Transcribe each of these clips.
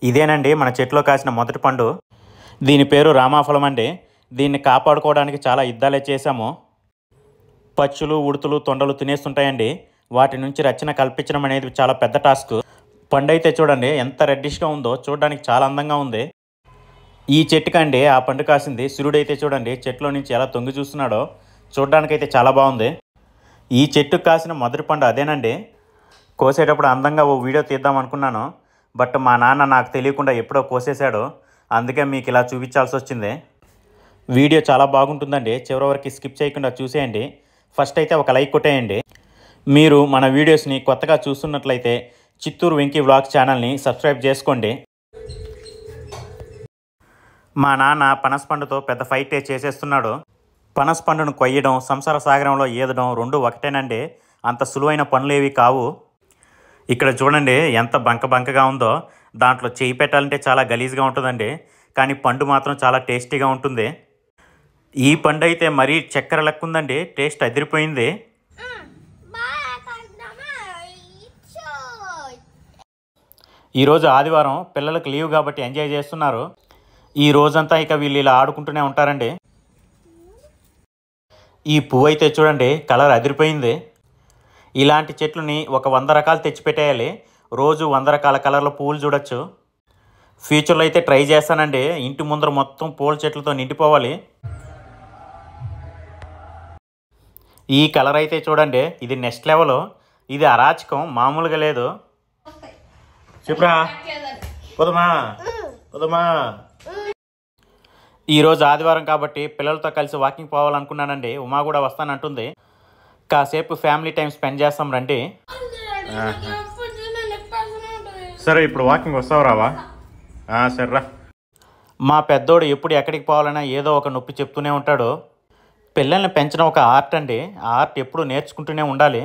ఇదేనండి మన చెట్లో కాసిన మొదటి పండు. దీని పేరు రామాఫలం అండి. దీన్ని కాపాడుకోవడానికి చాలా యుద్ధాలే చేశాము. పచ్చులు, ఉడుతులు, తొండలు తినేస్తుంటాయండి. వాటి నుంచి రక్షణ కల్పించడం అనేది చాలా పెద్ద టాస్క్. పండు అయితే చూడండి ఎంత రెడ్డిష్గా ఉందో, చూడడానికి చాలా అందంగా ఉంది. ఈ చెట్టుకండి ఆ పండు కాసింది. సూర్యుడైతే చూడండి చెట్లో నుంచి ఎలా తొంగి చూస్తున్నాడో, చూడడానికైతే చాలా బాగుంది. ఈ చెట్టుకు కాసిన మొదటి పండు అదేనండి. కోసేటప్పుడు అందంగా ఓ వీడియో తీద్దాం అనుకున్నాను, బట్ మా నాన్న నాకు తెలియకుండా ఎప్పుడో కోసేశాడు. అందుకే మీకు ఇలా చూపించాల్సి వచ్చింది. వీడియో చాలా బాగుంటుందండి, చివరి వరకు స్కిప్ చేయకుండా చూసేయండి. ఫస్ట్ అయితే ఒక లైక్ కొట్టేయండి. మీరు మన వీడియోస్ని కొత్తగా చూస్తున్నట్లయితే చిత్తూరు వెంకీ వ్లాగ్స్ ఛానల్ని సబ్స్క్రైబ్ చేసుకోండి. మా నాన్న పనస పండుతో పెద్ద ఫైటే చేసేస్తున్నాడు. పనస పండును కొయ్యడం, సంసార సాగరంలో ఈదడం రెండు ఒకటేనండి. అంత సులువైన పనులు ఏవి కావు. ఇక్కడ చూడండి ఎంత బంకగా ఉందో. దాంట్లో చేయి పెట్టాలంటే చాలా గలీజ్గా ఉంటుందండి, కానీ పండు మాత్రం చాలా టేస్టీగా ఉంటుంది. ఈ పండు అయితే మరీ చక్కెర లెక్క ఉందండి, టేస్ట్ అదిరిపోయింది. ఈరోజు ఆదివారం, పిల్లలకు లీవ్ కాబట్టి ఎంజాయ్ చేస్తున్నారు. ఈ రోజంతా ఇక వీళ్ళు ఇలా ఆడుకుంటూనే ఉంటారండి. ఈ పువ్వు అయితే చూడండి కలర్ అదిరిపోయింది. ఇలాంటి చెట్లని ఒక 100 రకాలు తెచ్చిపెట్టేయాలి. రోజు 100 రకాల కలర్ల పువ్వులు చూడొచ్చు. ఫ్యూచర్లో అయితే ట్రై చేస్తానండి. ఇంటి ముందర మొత్తం పూల చెట్లతో నిండిపోవాలి. ఈ కలర్ అయితే చూడండి, ఇది నెక్స్ట్ లెవెల్. ఇది అరాచకం, మామూలుగా లేదు. చెప్పురా పొదమా. ఈరోజు ఆదివారం కాబట్టి పిల్లలతో కలిసి వాకింగ్ పోవాలనుకున్నానండి. ఉమా కూడా వస్తానంటుంది. కాసేపు ఫ్యామిలీ టైం స్పెండ్ చేస్తాం రండి. సరే ఇప్పుడు వాకింగ్ వస్తావు రావా? సరేరా. మా పెద్దోడు ఎప్పుడు ఎక్కడికి పోవాలన్నా ఏదో ఒక నొప్పి చెప్తూనే ఉంటాడు. పిల్లల్ని పెంచడం ఒక ఆర్ట్ అండి. ఆ ఆర్ట్ ఎప్పుడు నేర్చుకుంటూనే ఉండాలి.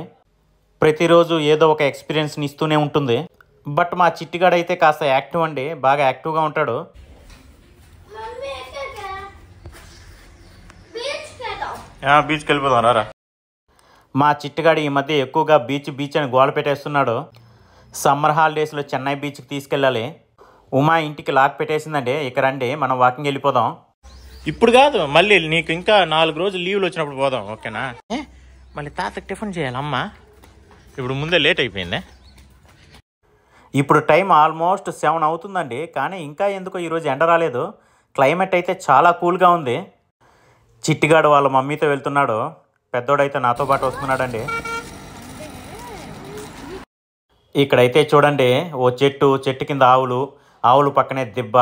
ప్రతిరోజు ఏదో ఒక ఎక్స్పీరియన్స్ని ఇస్తూనే ఉంటుంది. బట్ మా చిట్టిగాడైతే కాస్త యాక్టివ్ అండి, బాగా యాక్టివ్గా ఉంటాడు. బీచ్కి వెళ్ళిపోదాం రారా. మా చిట్టుగాడు ఈ మధ్య ఎక్కువగా బీచ్ అని గోల పెట్టేస్తున్నాడు. సమ్మర్ హాలిడేస్లో చెన్నై బీచ్కి తీసుకెళ్ళాలి. ఉమా ఇంటికి లాక్ పెట్టేసిందండి. ఇక రండి మనం వాకింగ్ వెళ్ళిపోదాం. ఇప్పుడు కాదు, మళ్ళీ నీకు ఇంకా 4 రోజులు లీవ్లు వచ్చినప్పుడు పోదాం, ఓకేనా? మళ్ళీ తాతకి టిఫిన్ చేయాలమ్మా. ఇప్పుడు ముందే లేట్ అయిపోయింది. ఇప్పుడు టైం ఆల్మోస్ట్ 7 అవుతుందండి, కానీ ఇంకా ఎందుకో ఈరోజు ఎండ రాలేదు. క్లైమేట్ అయితే చాలా కూల్గా ఉంది. చిట్టిగాడు వాళ్ళ మమ్మీతో వెళ్తున్నాడు. పెద్దోడైతే నాతో పాటు వస్తున్నాడండి. ఇక్కడైతే చూడండి ఓ చెట్టు కింద ఆవులు పక్కనే దిబ్బ.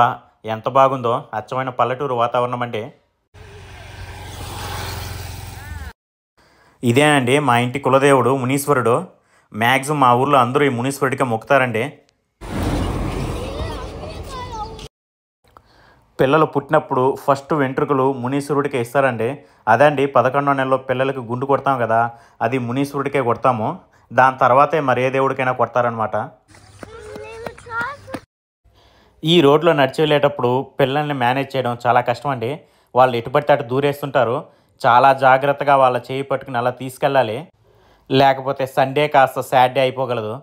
ఎంత బాగుందో, అచ్చమైన పల్లెటూరు వాతావరణం అండి. ఇదేనండి మా ఇంటి కులదేవుడు మునీశ్వరుడు. మ్యాక్సిమం మా ఊర్లో అందరూ ఈ మునీశ్వరుడిగా మొక్కుతారండి. పిల్లలు పుట్టినప్పుడు ఫస్ట్ వెంట్రుకలు మునీశ్వరుడికే ఇస్తారండి. అదండి 11వ నెలలో పిల్లలకి గుండు కొడతాం కదా, అది మునీశ్వరుడికే కొడతాము. దాని తర్వాతే మరి ఏ దేవుడికైనా కొడతారనమాట. ఈ రోడ్లో నడిచి వెళ్ళేటప్పుడు పిల్లల్ని మేనేజ్ చేయడం చాలా కష్టం అండి. వాళ్ళు ఎటుపడితే అటు దూరేస్తుంటారు. చాలా జాగ్రత్తగా వాళ్ళ చేయి పట్టుకుని అలా తీసుకెళ్ళాలి, లేకపోతే సండే కాస్త సాటర్డే అయిపోగలదు.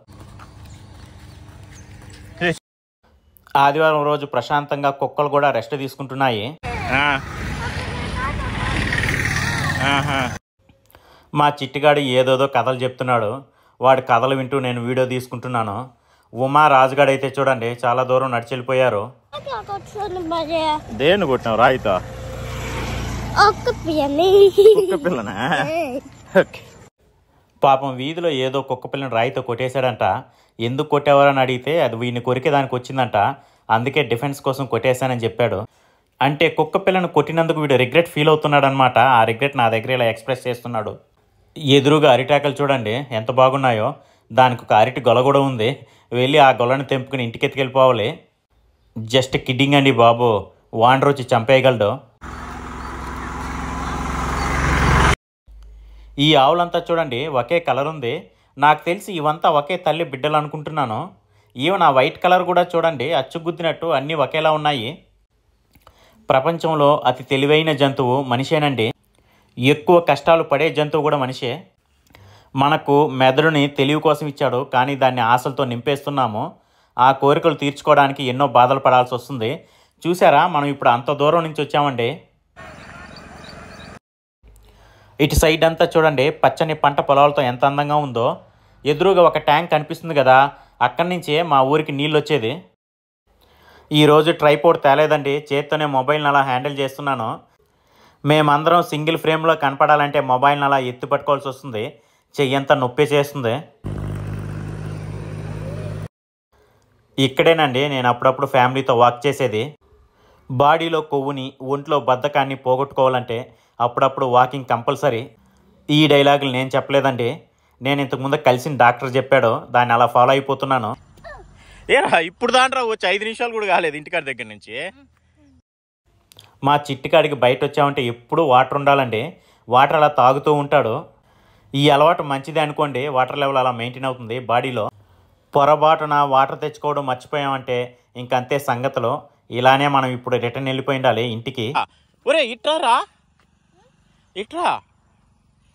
ఆదివారం రోజు ప్రశాంతంగా కుక్కలు కూడా రెస్ట్ తీసుకుంటున్నాయి. మా చిట్టిగాడు ఏదోదో కథలు చెప్తున్నాడు. వాడి కథలు వింటూ నేను వీడియో తీసుకుంటున్నాను. ఉమా రాజుగాడు అయితే చూడండి చాలా దూరం నడిచి వెళ్ళిపోయారు. దేన్ని కొట్టినావు? రాయితో? పిల్లనా? పాపం వీధిలో ఏదో కుక్క పిల్లని రాయితో కొట్టేశాడంట. ఎందుకు కొట్టేవారని అడిగితే అది వీడిని కొరికేదానికి వచ్చిందంట, అందుకే డిఫెన్స్ కోసం కొట్టేశానని చెప్పాడు. అంటే కుక్క పిల్లను కొట్టినందుకు వీడు రిగ్రెట్ ఫీల్ అవుతున్నాడు అనమాట. ఆ రిగ్రెట్ నా దగ్గర ఇలా ఎక్స్ప్రెస్ చేస్తున్నాడు. ఎదురుగా అరిటాకలు చూడండి ఎంత బాగున్నాయో. దానికి ఒక అరటి గొల కూడా ఉంది. వెళ్ళి ఆ గొలను తెంపుకుని ఇంటికి ఎత్తుకెళ్ళిపోవాలి. జస్ట్ కిడ్డింగ్ అండి బాబు, వాండర్ వచ్చి చంపేయగలడు. ఈ ఆవులంతా చూడండి ఒకే కలర్ ఉంది. నాకు తెలిసి ఇవంతా ఒకే తల్లి బిడ్డలు అనుకుంటున్నాను. ఈవెన్ ఆ వైట్ కలర్ కూడా చూడండి అచ్చుగుద్దినట్టు అన్నీ ఒకేలా ఉన్నాయి. ప్రపంచంలో అతి తెలివైన జంతువు మనిషేనండి. ఎక్కువ కష్టాలు పడే జంతువు కూడా మనిషే. మనకు మెదడుని తెలివి కోసం ఇచ్చాడు, కానీ దాన్ని ఆశలతో నింపేస్తున్నాము. ఆ కోరికలు తీర్చుకోవడానికి ఎన్నో బాధలు పడాల్సి వస్తుంది. చూసారా, మనం ఇప్పుడు అంత దూరం నుంచి వచ్చామండి. ఇటు సైడ్ అంతా చూడండి, పచ్చని పంట పొలాలతో ఎంత అందంగా ఉందో. ఎదురుగా ఒక ట్యాంక్ కనిపిస్తుంది కదా, అక్కడి నుంచే మా ఊరికి నీళ్ళు వచ్చేది. ఈరోజు ట్రైపోర్డ్ తేలేదండి, చేత్తోనే మొబైల్ని అలా హ్యాండిల్ చేస్తున్నాను. మేమందరం సింగిల్ ఫ్రేమ్లో కనపడాలంటే మొబైల్ని అలా ఎత్తి పట్టుకోవాల్సి వస్తుంది. చెయ్యంతా నొప్పి చేస్తుంది. ఇక్కడేనండి నేను అప్పుడప్పుడు ఫ్యామిలీతో వాక్ చేసేది. బాడీలో కొవ్వుని, ఒంట్లో బద్ధకాన్ని పోగొట్టుకోవాలంటే అప్పుడప్పుడు వాకింగ్ కంపల్సరీ. ఈ డైలాగులు నేను చెప్పలేదండి, నేను ఇంతకుముందు కలిసిన డాక్టర్ చెప్పాడు. దాన్ని అలా ఫాలో అయిపోతున్నాను. ఏరా ఇప్పుడు దాంట్రా వచ్చి 5 నిమిషాలు కూడా కాలేదు ఇంటికాడి దగ్గర నుంచి. మా చిట్టికాడికి బయట వచ్చామంటే ఎప్పుడూ వాటర్ ఉండాలండి. వాటర్ అలా తాగుతూ ఉంటాడు. ఈ అలవాటు మంచిదే అనుకోండి, వాటర్ లెవెల్ అలా మెయింటైన్ అవుతుంది బాడీలో. పొరపాటున వాటర్ తెచ్చుకోవడం మర్చిపోయామంటే ఇంకంతే సంగతిలో. ఇలానే మనం ఇప్పుడు రిటర్న్ వెళ్ళిపోయి ఉండాలి ఇంటికి. ఒరే ఇట్రా ఇట్రా,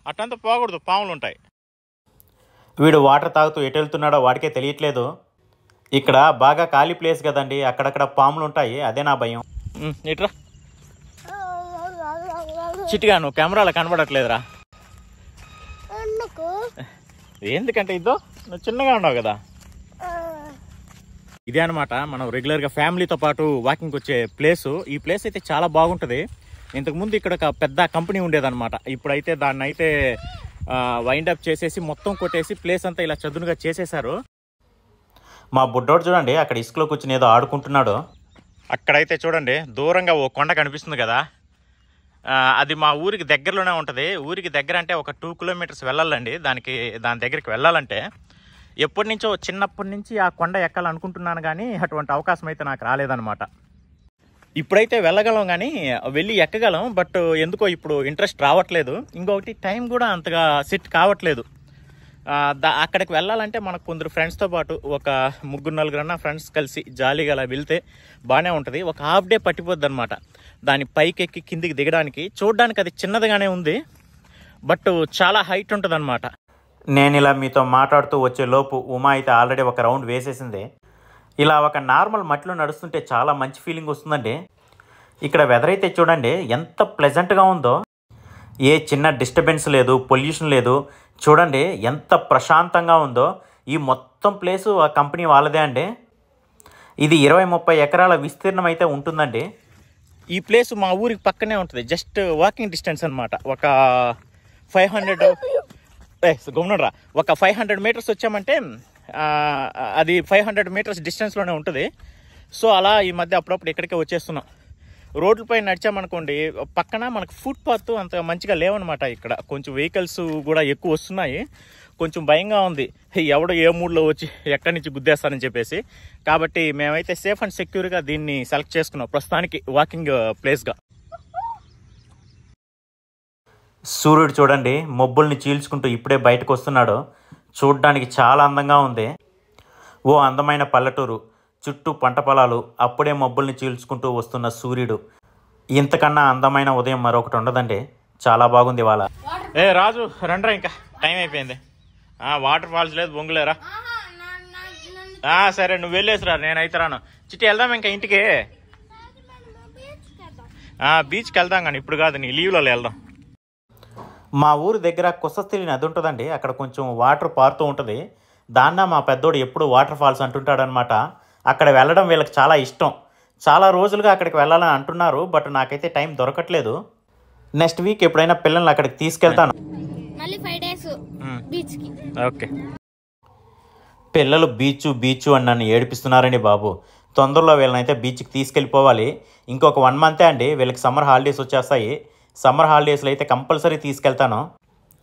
అట్టంతా పోకూడదు, పాములు ఉంటాయి. వీడు వాటర్ తాగుతూ ఎటు వెళ్తున్నాడో వాడికే తెలియట్లేదు. ఇక్కడ బాగా ఖాళీ ప్లేస్ కదండి, అక్కడక్కడ పాములు ఉంటాయి, అదే నా భయం. ఇట్రా చిట్టిగా, నువ్వు కెమెరాలో కనబడట్లేదురా. ఎందుకంటే ఇదో నువ్వు చిన్నగా ఉన్నావు కదా. ఇదే అనమాట మనం రెగ్యులర్గా ఫ్యామిలీతో పాటు వాకింగ్కి వచ్చే ప్లేసు. ఈ ప్లేస్ అయితే చాలా బాగుంటుంది. ఇంతకుముందు ఇక్కడ ఒక పెద్ద కంపెనీ ఉండేదన్నమాట. ఇప్పుడైతే దాన్ని అయితే వైండప్ చేసేసి మొత్తం కొట్టేసి ప్లేస్ అంతా ఇలా చదునుగా చేసేశారు. మా బుడ్డోడు చూడండి అక్కడ ఇసుకలో కూర్చుని ఏదో ఆడుకుంటున్నాడు. అక్కడైతే చూడండి దూరంగా ఓ కొండ కనిపిస్తుంది కదా, అది మా ఊరికి దగ్గరలోనే ఉంటుంది. ఊరికి దగ్గర అంటే ఒక 2 కిలోమీటర్స్ వెళ్ళాలండి. దాని దగ్గరికి వెళ్ళాలంటే ఎప్పటి నుంచో చిన్నప్పటి నుంచి ఆ కొండ ఎక్కాలనుకుంటున్నాను, కానీ అటువంటి అవకాశం అయితే నాకు రాలేదన్నమాట. ఇప్పుడైతే వెళ్ళగలం, కానీ వెళ్ళి ఎక్కగలం. బట్ ఎందుకో ఇప్పుడు ఇంట్రెస్ట్ రావట్లేదు. ఇంకొకటి టైం కూడా అంతగా సెట్ కావట్లేదు. అక్కడికి వెళ్ళాలంటే మనకు కొందరు ఫ్రెండ్స్తో పాటు ఒక 3-4 ఫ్రెండ్స్ కలిసి జాలీగా అలా వెళ్తే బాగానే ఉంటుంది. ఒక హాఫ్ డే పట్టిపోద్ది అనమాట దాని పైకి ఎక్కి కిందికి దిగడానికి. చూడడానికి అది చిన్నదిగానే ఉంది, బట్ చాలా హైట్ ఉంటుంది అనమాట. నేను ఇలా మీతో మాట్లాడుతూ వచ్చే లోపు ఉమా అయితే ఆల్రెడీ ఒక రౌండ్ వేసేసింది. ఇలా ఒక నార్మల్ మట్టిలో నడుస్తుంటే చాలా మంచి ఫీలింగ్ వస్తుందండి. ఇక్కడ వెదర్ అయితే చూడండి ఎంత ప్లెజెంట్గా ఉందో. ఏ చిన్న డిస్టర్బెన్స్ లేదు, పొల్యూషన్ లేదు. చూడండి ఎంత ప్రశాంతంగా ఉందో. ఈ మొత్తం ప్లేసు ఆ కంపెనీ వాళ్ళదే అండి. ఇది 20-30 ఎకరాల విస్తీర్ణం అయితే ఉంటుందండి. ఈ ప్లేస్ మా ఊరికి పక్కనే ఉంటుంది, జస్ట్ వాకింగ్ డిస్టెన్స్ అనమాట. ఒక 500 మీటర్స్ వచ్చామంటే అది 500 మీటర్స్ డిస్టెన్స్లోనే ఉంటుంది. సో అలా ఈ మధ్య అప్పుడప్పుడు ఇక్కడికే వచ్చేస్తున్నాం. రోడ్లపై నడిచామనుకోండి, పక్కన మనకు ఫుట్పాత్ అంత మంచిగా లేవన్నమాట. ఇక్కడ కొంచెం వెహికల్స్ కూడా ఎక్కువ వస్తున్నాయి. కొంచెం భయంగా ఉంది, ఎవడో ఏ మూడ్లో వచ్చి ఎక్కడి నుంచి గుద్దేస్తారని చెప్పేసి. కాబట్టి మేమైతే సేఫ్ అండ్ సెక్యూర్గా దీన్ని సెలెక్ట్ చేసుకున్నాం ప్రస్తుతానికి వాకింగ్ ప్లేస్గా. సూర్యుడు చూడండి మబ్బుల్ని చీల్చుకుంటూ ఇప్పుడే బయటకు వస్తున్నాడు. చూడ్డానికి చాలా అందంగా ఉంది. ఓ అందమైన పల్లెటూరు, చుట్టూ పంట పొలాలు, అప్పుడే మబ్బుల్ని చీల్చుకుంటూ వస్తున్న సూర్యుడు. ఇంతకన్నా అందమైన ఉదయం మరొకటి ఉండదండి. చాలా బాగుంది ఇవాళ. రాజు రండ్రా, ఇంకా టైం అయిపోయింది. వాటర్ ఫాల్స్ లేదు, బొంగులేరా. సరే నువ్వు వెళ్ళేసిరా, నేనైతే రాను. చిట్టి వెళ్దాం ఇంకా ఇంటికి. బీచ్కి వెళ్దాం కానీ ఇప్పుడు కాదు, నీ లీవ్లో వెళ్దాం. మా ఊరు దగ్గర కుసస్తిలి నది ఉంటుందండి. అక్కడ కొంచెం వాటర్ పారుతూ ఉంటుంది. దాన్న మా పెద్దోడు ఎప్పుడు వాటర్ ఫాల్స్ అంటుంటాడనమాట. అక్కడ వెళ్ళడం వీళ్ళకి చాలా ఇష్టం. చాలా రోజులుగా అక్కడికి వెళ్ళాలని అంటున్నారు, బట్ నాకైతే టైం దొరకట్లేదు. నెక్స్ట్ వీక్ ఎప్పుడైనా పిల్లల్ని అక్కడికి తీసుకెళ్తాను. ఓకే. పిల్లలు బీచ్ అని నన్ను ఏడిపిస్తున్నారండి బాబు. తొందరలో వీళ్ళనైతే బీచ్కి తీసుకెళ్ళిపోవాలి. ఇంకొక 1 మంతే అండి వీళ్ళకి సమ్మర్ హాలిడేస్ వచ్చేస్తాయి. సమ్మర్ హాలిడేస్లో అయితే కంపల్సరీ తీసుకెళ్తాను.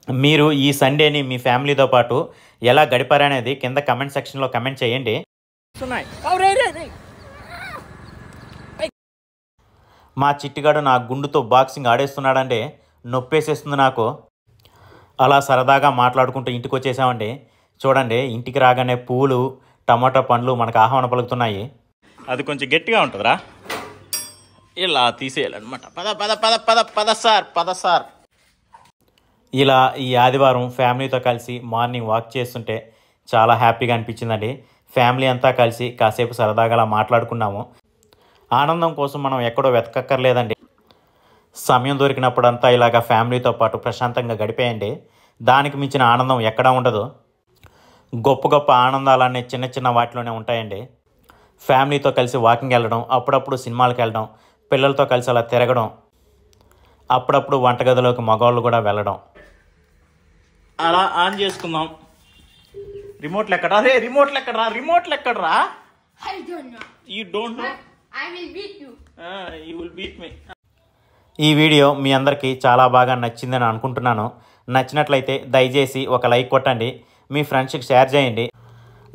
మీరు ఈ సండేని మీ ఫ్యామిలీతో పాటు ఎలా గడిపారనేది కింద కమెంట్ సెక్షన్లో కమెంట్ చేయండి. మా చిట్టిగాడు నా గుండుతో బాక్సింగ్ ఆడేస్తున్నాడండి. నొప్పేసేస్తుంది నాకు. అలా సరదాగా మాట్లాడుకుంటూ ఇంటికి వచ్చేసామండి. చూడండి ఇంటికి రాగానే పూలు, టమాటా పండ్లు మనకు ఆహ్వానం పలుకుతున్నాయి. అది కొంచెం గట్టిగా ఉంటుందిరా, ఇలా తీసేయాలన్నమాట. పద సార్. ఇలా ఈ ఆదివారం ఫ్యామిలీతో కలిసి మార్నింగ్ వాక్ చేస్తుంటే చాలా హ్యాపీగా అనిపించిందండి. ఫ్యామిలీ అంతా కలిసి కాసేపు సరదాగా అలా మాట్లాడుకున్నాము. ఆనందం కోసం మనం ఎక్కడో వెతకక్కర్లేదండి. సమయం దొరికినప్పుడంతా ఇలాగ ఫ్యామిలీతో పాటు ప్రశాంతంగా గడిపేయండి. దానికి మించిన ఆనందం ఎక్కడా ఉండదు. గొప్ప గొప్ప ఆనందాలన్నీ చిన్న చిన్న వాటిలోనే ఉంటాయండి. ఫ్యామిలీతో కలిసి వాకింగ్ వెళ్ళడం, అప్పుడప్పుడు సినిమాలకు వెళ్ళడం, పిల్లలతో కలిసి అలా తిరగడం, అప్పుడప్పుడు వంటగదిలోకి మగవాళ్ళు కూడా వెళ్ళడం. అలా ఆన్ చేసుకుందాం. రిమోట్లు ఎక్కడా? రే రిమోట్లు ఎక్కడరా? I don't know. You don't know? I will beat you. You will beat me. ఈ వీడియో మీ అందరికీ చాలా బాగా నచ్చిందని అనుకుంటున్నాను. నచ్చినట్లయితే దయచేసి ఒక లైక్ కొట్టండి, మీ ఫ్రెండ్స్కి షేర్ చేయండి.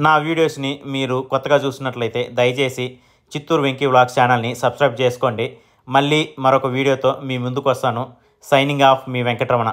నా వీడియోస్ని మీరు కొత్తగా చూసినట్లయితే దయచేసి చిత్తూరు వెంకీ వ్లాగ్స్ ఛానల్ని సబ్స్క్రైబ్ చేసుకోండి. మళ్ళీ మరొక వీడియోతో మీ ముందుకు వస్తాను. సైనింగ్ ఆఫ్, మీ వెంకటరమణ.